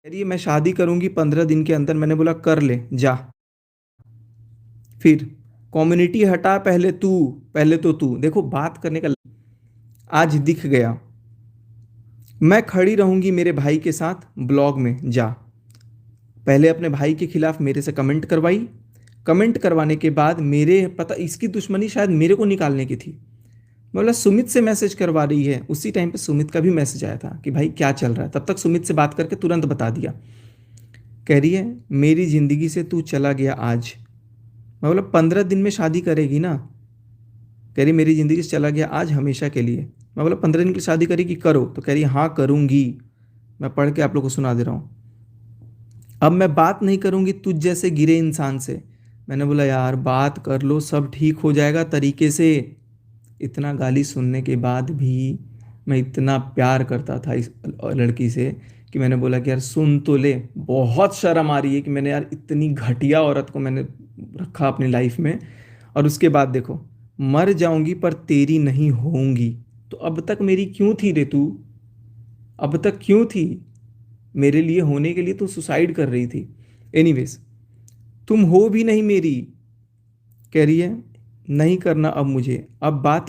कह रही है मैं शादी करूंगी 15 दिन के अंदर। मैंने बोला कर ले जा। फिर कम्युनिटी हटा, पहले तो तू देखो बात करने का। आज दिख गया। मैं खड़ी रहूंगी मेरे भाई के साथ ब्लॉग में जा। पहले अपने भाई के खिलाफ मेरे से कमेंट करवाई। कमेंट करवाने के बाद मेरे पता इसकी दुश्मनी शायद मेरे को निकालने की थी। बोला सुमित से मैसेज करवा रही है। उसी टाइम पे सुमित का भी मैसेज आया था कि भाई क्या चल रहा है। तब तक सुमित से बात करके तुरंत बता दिया। कह रही है मेरी जिंदगी से तू चला गया आज। मैं बोला 15 दिन में शादी करेगी ना। कह रही मेरी ज़िंदगी से चला गया आज हमेशा के लिए। मैं बोला 15 दिन की शादी करेगी करो। तो कह रही हाँ करूँगी। मैं पढ़ के आप लोग को सुना दे रहा हूँ। अब मैं बात नहीं करूँगी तुझ जैसे गिरे इंसान से। मैंने बोला यार बात कर लो, सब ठीक हो जाएगा तरीके से। इतना गाली सुनने के बाद भी मैं इतना प्यार करता था इस लड़की से कि मैंने बोला कि यार सुन तो ले। बहुत शर्म आ रही है कि मैंने यार इतनी घटिया औरत को मैंने रखा अपनी लाइफ में। और उसके बाद देखो, मर जाऊंगी पर तेरी नहीं होऊंगी। तो अब तक मेरी क्यों थी रे तू? अब तक क्यों थी? मेरे लिए होने के लिए तू सुसाइड कर रही थी। एनीवेज, तुम हो भी नहीं मेरी। कह रही है नहीं करना अब मुझे। अब बात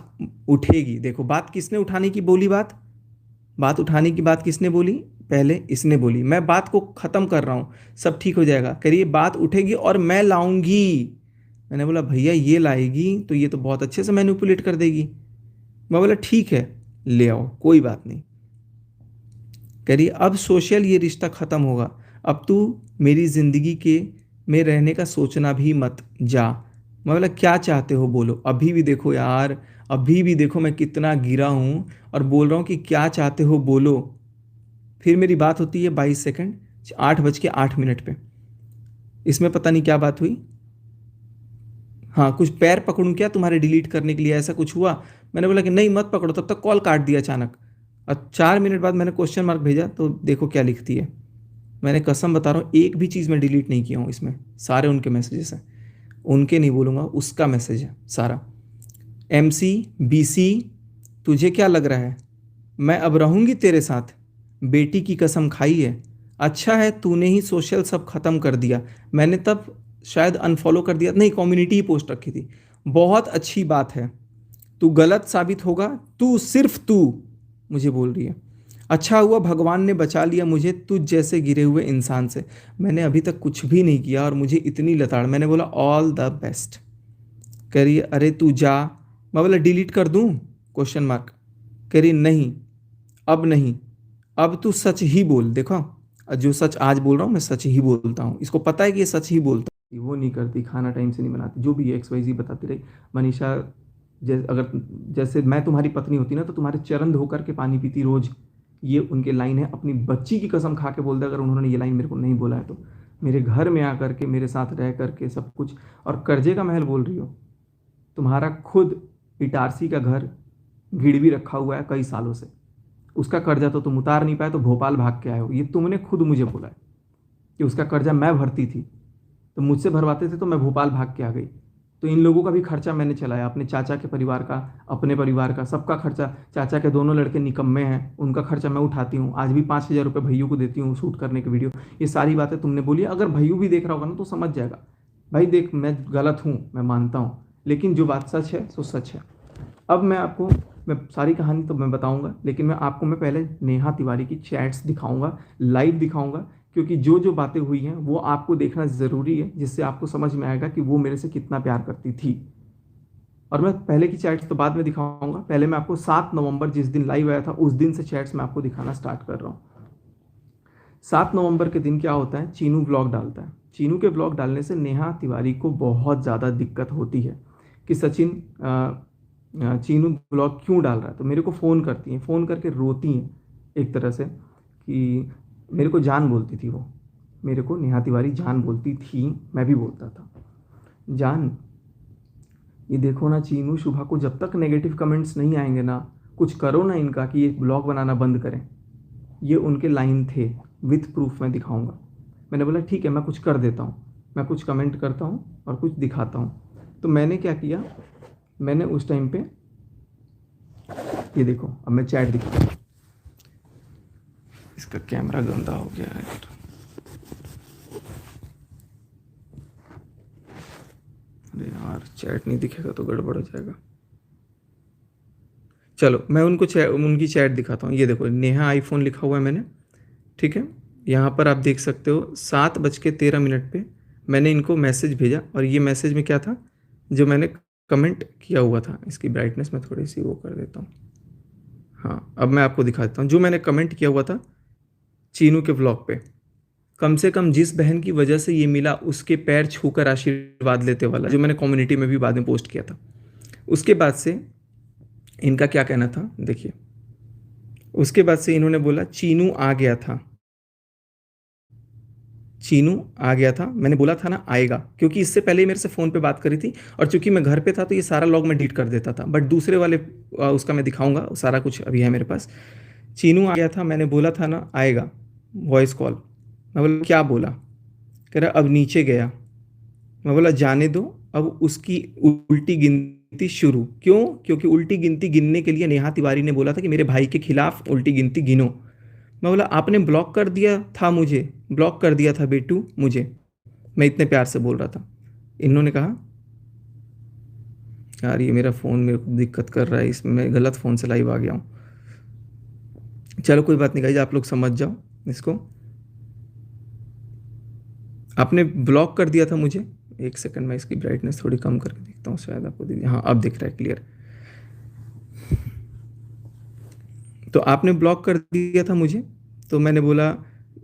उठेगी। देखो बात किसने उठाने की बोली? बात उठाने की बात किसने बोली? पहले इसने बोली। मैं बात को ख़त्म कर रहा हूँ, सब ठीक हो जाएगा। कह रही है बात उठेगी और मैं लाऊंगी। मैंने बोला भैया ये लाएगी तो ये तो बहुत अच्छे से मैनिपुलेट कर देगी। मैं बोला ठीक है ले आओ, कोई बात नहीं। कह रही अब सोशल ये रिश्ता ख़त्म होगा। अब तू मेरी ज़िंदगी के में रहने का सोचना भी मत, जा। मैं बोला क्या चाहते हो बोलो। अभी भी देखो यार, अभी भी देखो मैं कितना गिरा हूँ और बोल रहा हूँ कि क्या चाहते हो बोलो। फिर मेरी बात होती है 22 सेकंड, 8:08 पे। इसमें पता नहीं क्या बात हुई। हाँ कुछ पैर पकड़ूं क्या तुम्हारे डिलीट करने के लिए, ऐसा कुछ हुआ? मैंने बोला कि नहीं मत पकड़ो। तब तक कॉल काट दिया अचानक। और 4 मिनट बाद मैंने क्वेश्चन मार्क भेजा तो देखो क्या लिखती है। मैंने कसम बता रहा हूँ एक भी चीज़ मैं डिलीट नहीं किया हूँ इसमें। सारे उनके मैसेजेस हैं। उनके नहीं बोलूँगा, उसका मैसेज है सारा। MC BC तुझे क्या लग रहा है मैं अब रहूँगी तेरे साथ? बेटी की कसम खाई है। अच्छा है तूने ही सोशल सब ख़त्म कर दिया। मैंने तब शायद अनफॉलो कर दिया, नहीं कम्युनिटी ही पोस्ट रखी थी। बहुत अच्छी बात है, तू गलत साबित होगा। तू सिर्फ तू मुझे बोल रही है। अच्छा हुआ भगवान ने बचा लिया मुझे तुझ जैसे गिरे हुए इंसान से। मैंने अभी तक कुछ भी नहीं किया और मुझे इतनी लताड़। मैंने बोला ऑल द बेस्ट। कह रही है अरे तू जा। मैं बोला डिलीट कर दूँ? Question mark. कह रही नहीं, अब नहीं। अब तू सच ही बोल। देखो जो सच आज बोल रहा हूँ मैं सच ही बोलता हूँ। इसको पता है कि ये सच ही बोलता है। वो नहीं करती, खाना टाइम से नहीं बनाती, जो भी XYZ बताती रही। मनीषा अगर जैसे मैं तुम्हारी पत्नी होती ना तो तुम्हारे चरण धो करके पानी पीती रोज। ये उनके लाइन है। अपनी बच्ची की कसम खा के बोल दे अगर उन्होंने ये लाइन मेरे को नहीं बोला है तो। मेरे घर में आकर के मेरे साथ रह करके सब कुछ, और कर्जे का महल बोल रही हो। तुम्हारा खुद इटारसी का घर गिरवी रखा हुआ है कई सालों से। उसका कर्जा तो तुम उतार नहीं पाए तो भोपाल भाग के आए हो। ये तुमने खुद मुझे बोला है कि उसका कर्जा मैं भरती थी, तो मुझसे भरवाते थे तो मैं भोपाल भाग के आ गई। तो इन लोगों का भी खर्चा मैंने चलाया, अपने चाचा के परिवार का, अपने परिवार का, सबका खर्चा। चाचा के दोनों लड़के निकम्मे हैं, उनका खर्चा मैं उठाती हूँ। आज भी 5,000 रुपये भैयू को देती हूँ शूट करने के वीडियो। ये सारी बातें तुमने बोली। अगर भैयू भी देख रहा होगा ना तो समझ जाएगा। भाई देख मैं गलत हूँ, मैं मानता हूँ, लेकिन जो बात सच है सो सच है। अब मैं सारी कहानी तो मैं बताऊंगा, लेकिन मैं पहले नेहा तिवारी की चैट्स दिखाऊंगा, लाइव दिखाऊंगा। क्योंकि जो जो बातें हुई हैं वो आपको देखना ज़रूरी है, जिससे आपको समझ में आएगा कि वो मेरे से कितना प्यार करती थी। और मैं पहले की चैट्स तो बाद में दिखाऊंगा। पहले मैं आपको 7 नवंबर जिस दिन लाइव आया था उस दिन से चैट्स मैं आपको दिखाना स्टार्ट कर रहा हूँ। 7 नवंबर के दिन क्या होता है, चीनू ब्लॉग डालता है। चीनू के ब्लॉग डालने से नेहा तिवारी को बहुत ज़्यादा दिक्कत होती है कि सचिन चीनू ब्लॉग क्यों डाल रहा है। तो मेरे को फ़ोन करती हैं, फ़ोन करके रोती हैं एक तरह से कि मेरे को जान बोलती थी वो। मेरे को नेहा तिवारी जान बोलती थी, मैं भी बोलता था जान। ये देखो ना चीनू, शुभा को जब तक नेगेटिव कमेंट्स नहीं आएंगे ना, कुछ करो ना इनका कि ये ब्लॉग बनाना बंद करें। ये उनके लाइन थे, विथ प्रूफ मैं दिखाऊंगा। मैंने बोला ठीक है मैं कुछ कर देता हूँ, मैं कुछ कमेंट करता हूँ और कुछ दिखाता हूँ। तो मैंने क्या किया, मैंने उस टाइम पे ये देखो, अब मैं चैट दिखाता हूँ। इसका कैमरा गंदा हो गया है। चैट नहीं दिखेगा तो गड़बड़ हो जाएगा। चलो मैं उनकी चैट दिखाता हूँ। ये देखो नेहा आईफोन लिखा हुआ है मैंने, ठीक है। यहाँ पर आप देख सकते हो 7:13 पे मैंने इनको मैसेज भेजा, और ये मैसेज में क्या था जो मैंने कमेंट किया हुआ था। इसकी ब्राइटनेस मैं थोड़ी सी वो कर देता हूँ। हाँ, अब मैं आपको दिखा देता हूँ जो मैंने कमेंट किया हुआ था चीनू के व्लॉग पे। कम से कम जिस बहन की वजह से ये मिला उसके पैर छूकर आशीर्वाद लेते वाला, जो मैंने कम्युनिटी में भी बाद में पोस्ट किया था। उसके बाद से इनका क्या कहना था देखिए। उसके बाद से इन्होंने बोला चीनू आ गया था, चीनू आ गया था। मैंने बोला था ना आएगा, क्योंकि इससे पहले ही मेरे से फ़ोन पे बात करी थी, और चूंकि मैं घर पे था तो ये सारा लॉग मैं डिलीट कर देता था। बट दूसरे वाले उसका मैं दिखाऊंगा, सारा कुछ अभी है मेरे पास। चीनू आ गया था, मैंने बोला था ना आएगा, वॉइस कॉल। मैं बोला क्या बोला, कह रहा अब नीचे गया। मैं बोला जाने दो, अब उसकी उल्टी गिनती शुरू। क्यों? क्योंकि उल्टी गिनती गिनने के लिए नेहा तिवारी ने बोला था कि मेरे भाई के खिलाफ उल्टी गिनती गिनो। मैं बोला आपने ब्लॉक कर दिया था मुझे, ब्लॉक कर दिया था बेटू मुझे, मैं इतने प्यार से बोल रहा था। इन्होंने कहा यार ये मेरा फ़ोन मेरे को दिक्कत कर रहा है, इसमें मैं गलत फ़ोन से लाइव आ गया हूँ। चलो कोई बात नहीं गाइस, आप लोग समझ जाओ इसको। आपने ब्लॉक कर दिया था मुझे। एक सेकंड, मैं इसकी ब्राइटनेस थोड़ी कम करके देखता हूँ, शायद आपको दिख, हाँ अब दिख रहा है क्लियर। तो आपने ब्लॉक कर दिया था मुझे, तो मैंने बोला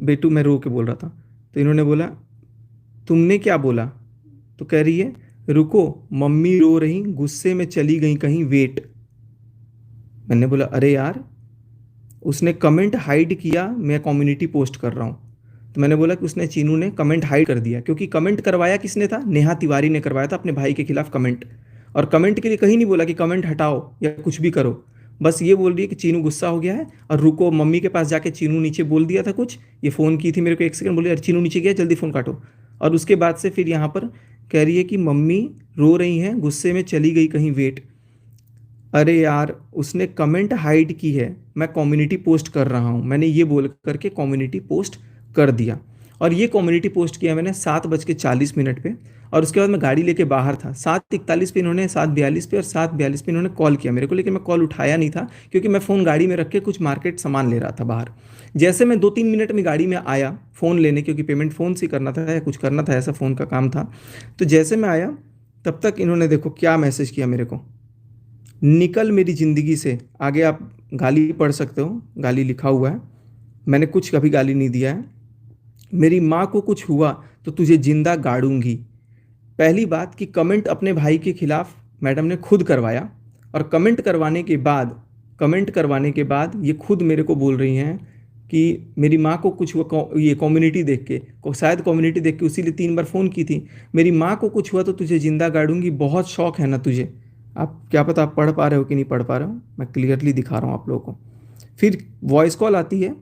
बेटू, मैं रो के बोल रहा था। तो इन्होंने बोला तुमने क्या बोला? तो कह रही है रुको मम्मी रो रही, गुस्से में चली गई कहीं, वेट। मैंने बोला अरे यार, उसने कमेंट हाइड किया, मैं कम्युनिटी पोस्ट कर रहा हूँ। तो मैंने बोला कि उसने, चीनू ने कमेंट हाइड कर दिया, क्योंकि कमेंट करवाया किसने था? नेहा तिवारी ने करवाया था अपने भाई के खिलाफ कमेंट। और कमेंट के लिए कहीं नहीं बोला कि कमेंट हटाओ या कुछ भी करो, बस ये बोल रही है कि चीनू गुस्सा हो गया है और रुको। मम्मी के पास जाके चीनू नीचे बोल दिया था कुछ, ये फ़ोन की थी मेरे को, एक सेकंड बोली अरे चीनू नीचे गया जल्दी फ़ोन काटो। और उसके बाद से फिर यहाँ पर कह रही है कि मम्मी रो रही हैं, गुस्से में चली गई कहीं, वेट। अरे यार, उसने कमेंट हाइड की है, मैं कम्युनिटी पोस्ट कर रहा हूँ, मैंने ये बोल करके कम्युनिटी पोस्ट कर दिया। और ये कम्युनिटी पोस्ट किया मैंने 7:40 पे, और उसके बाद मैं गाड़ी लेके बाहर था। 7:41 पे इन्होंने, 7:42 पे और 7:42 पे इन्होंने कॉल किया मेरे को, लेकिन मैं कॉल उठाया नहीं था क्योंकि मैं फ़ोन गाड़ी में रख के कुछ मार्केट सामान ले रहा था बाहर। जैसे मैं 2-3 मिनट में गाड़ी में आया फ़ोन लेने, क्योंकि पेमेंट फ़ोन से करना था या कुछ करना था, ऐसा फ़ोन का काम था। तो जैसे मैं आया तब तक इन्होंने देखो क्या मैसेज किया मेरे को, निकल मेरी ज़िंदगी से। आगे आप गाली पढ़ सकते हो, गाली लिखा हुआ है, मैंने कुछ कभी गाली नहीं दिया है। मेरी माँ को कुछ हुआ तो तुझे जिंदा गाड़ूंगी। पहली बात कि कमेंट अपने भाई के खिलाफ मैडम ने खुद करवाया, और कमेंट करवाने के बाद ये खुद मेरे को बोल रही हैं कि मेरी माँ को कुछ हुआ, ये कम्युनिटी देख के, शायद कम्युनिटी देख के उसी लिए 3 बार फ़ोन की थी। मेरी माँ को कुछ हुआ तो तुझे जिंदा गाड़ूंगी, बहुत शौक है ना तुझे। आप क्या पता आप पढ़ पा रहे हो कि नहीं पढ़ पा रहे हो, मैं क्लियरली दिखा रहा हूँ आप लोगों को। फिर वॉइस कॉल आती है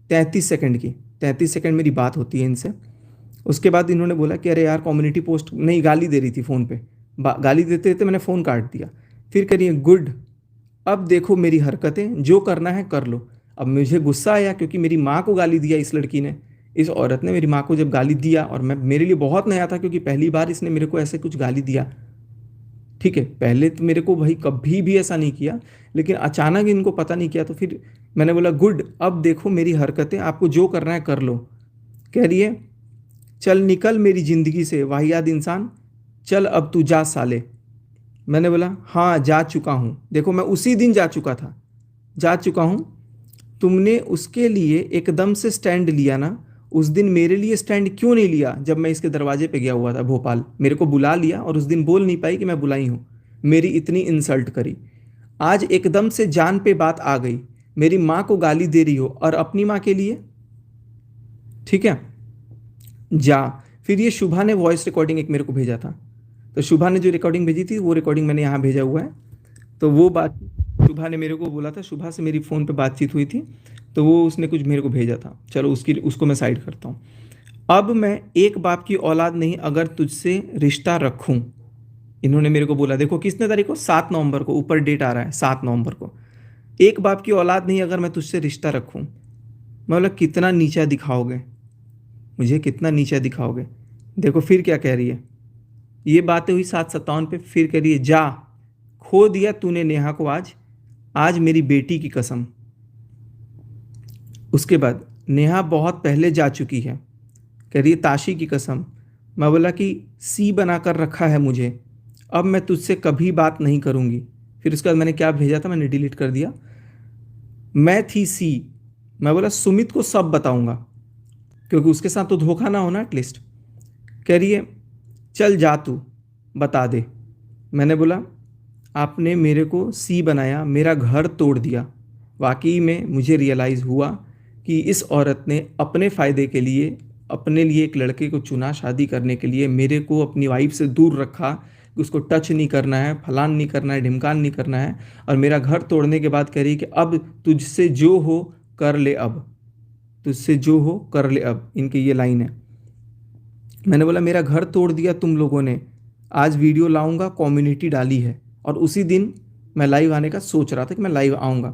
33 सेकंड की, 33 सेकंड मेरी बात होती है इनसे। उसके बाद इन्होंने बोला कि अरे यार कम्युनिटी पोस्ट नहीं, गाली दे रही थी फ़ोन पे, गाली देते देते मैंने फ़ोन काट दिया। फिर करिए गुड, अब देखो मेरी हरकतें, जो करना है कर लो। अब मुझे गुस्सा आया क्योंकि मेरी माँ को गाली दिया इस लड़की ने, इस औरत ने मेरी माँ को जब गाली दिया, और मैं, मेरे लिए बहुत नया था क्योंकि पहली बार इसने मेरे को ऐसे कुछ गाली दिया। ठीक है, पहले तो मेरे को भाई कभी भी ऐसा नहीं किया, लेकिन अचानक इनको पता नहीं किया। तो फिर मैंने बोला गुड, अब देखो मेरी हरकतें, आपको जो करना है कर लो। कह रही है चल निकल मेरी ज़िंदगी से वाहियात इंसान, चल अब तू जा साले। मैंने बोला हाँ जा चुका हूँ, देखो मैं उसी दिन जा चुका था, जा चुका हूँ। तुमने उसके लिए एकदम से स्टैंड लिया ना, उस दिन मेरे लिए स्टैंड क्यों नहीं लिया? जब मैं इसके दरवाजे पे गया हुआ था भोपाल, मेरे को बुला लिया और उस दिन बोल नहीं पाई कि मैं बुलाई हूँ, मेरी इतनी इंसल्ट करी। आज एकदम से जान पे बात आ गई, मेरी माँ को गाली दे रही हो और अपनी माँ के लिए, ठीक है जा। फिर ये शुभा ने वॉइस रिकॉर्डिंग एक मेरे को भेजा था, तो शुभा ने जो रिकॉर्डिंग भेजी थी वो रिकॉर्डिंग मैंने यहाँ भेजा हुआ है। तो वो बात शुभा ने मेरे को बोला था, शुभा से मेरी फ़ोन पे बातचीत हुई थी, तो वो उसने कुछ मेरे को भेजा था। चलो उसको मैं साइड करता हूँ। अब मैं एक बाप की औलाद नहीं अगर तुझसे रिश्ता रखूँ, इन्होंने मेरे को बोला। देखो किसने तारीख को, 7 नवंबर को, ऊपर डेट आ रहा है 7 नवंबर को। एक बाप की औलाद नहीं अगर मैं तुझसे रिश्ता रखूँ। मैं बोला कितना नीचा दिखाओगे मुझे, कितना नीचा दिखाओगे। देखो फिर क्या कह रही है, ये बातें हुई 7:57 पे। फिर कह रही है जा, खो दिया तूने नेहा को आज, आज मेरी बेटी की कसम। उसके बाद नेहा बहुत पहले जा चुकी है, कह रही है ताशी की कसम। मैं बोला कि सी बना कर रखा है मुझे, अब मैं तुझसे कभी बात नहीं करूँगी। फिर उसके बाद मैंने क्या भेजा था, मैंने डिलीट कर दिया। मैं थी सी, मैं बोला सुमित को सब बताऊंगा, क्योंकि उसके साथ तो धोखा ना होना एटलीस्ट। कह रही है चल जा तू बता दे। मैंने बोला आपने मेरे को सी बनाया, मेरा घर तोड़ दिया। वाकई में मुझे रियलाइज़ हुआ कि इस औरत ने अपने फ़ायदे के लिए अपने लिए एक लड़के को चुना शादी करने के लिए, मेरे को अपनी वाइफ से दूर रखा कि उसको टच नहीं करना है, फलान नहीं करना है, ढिमकान नहीं करना है। और मेरा घर तोड़ने के बाद कह रही कि अब तुझसे जो हो कर ले, अब तुझसे जो हो कर ले अब। इनकी ये लाइन है। मैंने बोला मेरा घर तोड़ दिया तुम लोगों ने, आज वीडियो लाऊंगा, कम्युनिटी डाली है। और उसी दिन मैं लाइव आने का सोच रहा था कि मैं लाइव आऊँगा।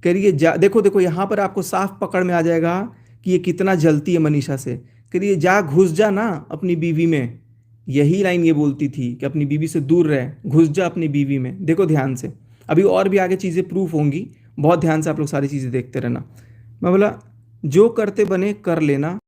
कह रही है जा, देखो देखो यहाँ पर आपको साफ पकड़ में आ जाएगा कि ये कितना जलती है मनीषा से। कह रही है जा घुस जा ना अपनी बीवी में। यही लाइन ये बोलती थी कि अपनी बीवी से दूर रहे, घुस जा अपनी बीवी में। देखो ध्यान से, अभी और भी आगे चीज़ें प्रूफ होंगी, बहुत ध्यान से आप लोग सारी चीज़ें देखते रहना। मैं बोला जो करते बने कर लेना।